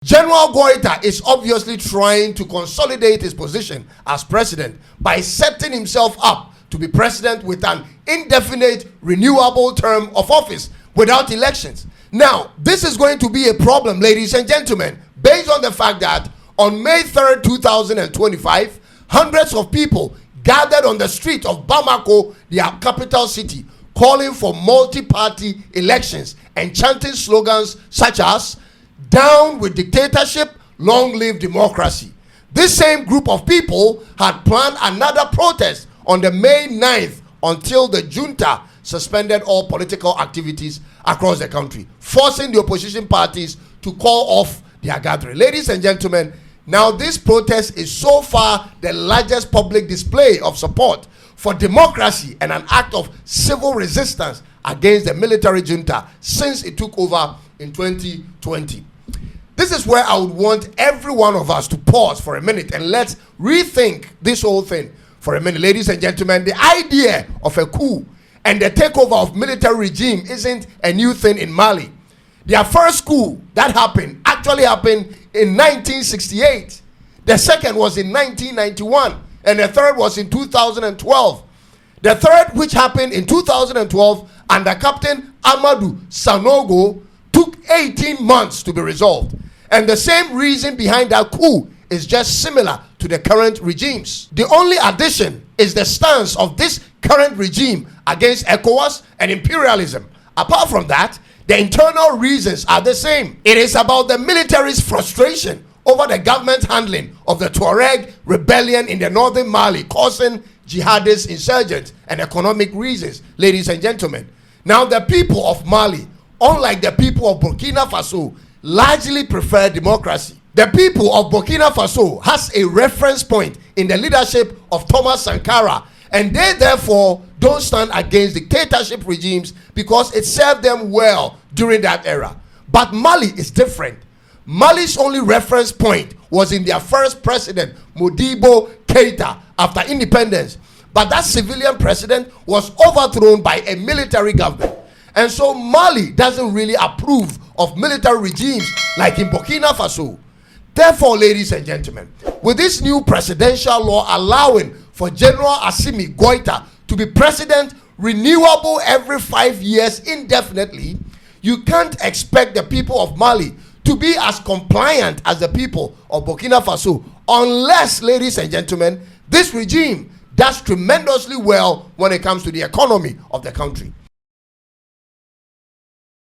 General Goita is obviously trying to consolidate his position as president by setting himself up to be president with an indefinite renewable term of office without elections. Now, this is going to be a problem, ladies and gentlemen, based on the fact that on May 3rd, 2025, hundreds of people gathered on the street of Bamako, their capital city, calling for multi-party elections and chanting slogans such as "Down with dictatorship, long live democracy." This same group of people had planned another protest on the May 9th until the junta suspended all political activities across the country, forcing the opposition parties to call off their gathering. Ladies and gentlemen, now this protest is so far the largest public display of support for democracy and an act of civil resistance against the military junta since it took over in 2020. This is where I would want every one of us to pause for a minute and let's rethink this whole thing for a minute. Ladies and gentlemen, the idea of a coup and the takeover of military regime isn't a new thing in Mali. Their first coup that actually happened in 1968. The second was in 1991, and the third was in 2012. The third, which happened in 2012 under Captain Amadou Sanogo, took 18 months to be resolved. And the same reason behind that coup is just similar to the current regimes. The only addition is the stance of this current regime against ECOWAS and imperialism. Apart from that, the internal reasons are the same. It is about the military's frustration over the government's handling of the Tuareg rebellion in the northern Mali, causing jihadist insurgents and economic reasons, ladies and gentlemen. Now, the people of Mali, unlike the people of Burkina Faso, largely prefer democracy. The people of Burkina Faso has a reference point in the leadership of Thomas Sankara, and they therefore don't stand against dictatorship regimes because it served them well during that era. But Mali is different. Mali's only reference point was in their first president, Modibo Keita, after independence. But that civilian president was overthrown by a military government. And so Mali doesn't really approve of military regimes like in Burkina Faso. Therefore, ladies and gentlemen, with this new presidential law allowing for General Assimi Goita to be president renewable every 5 years indefinitely, you can't expect the people of Mali to be as compliant as the people of Burkina Faso unless, ladies and gentlemen, this regime does tremendously well when it comes to the economy of the country.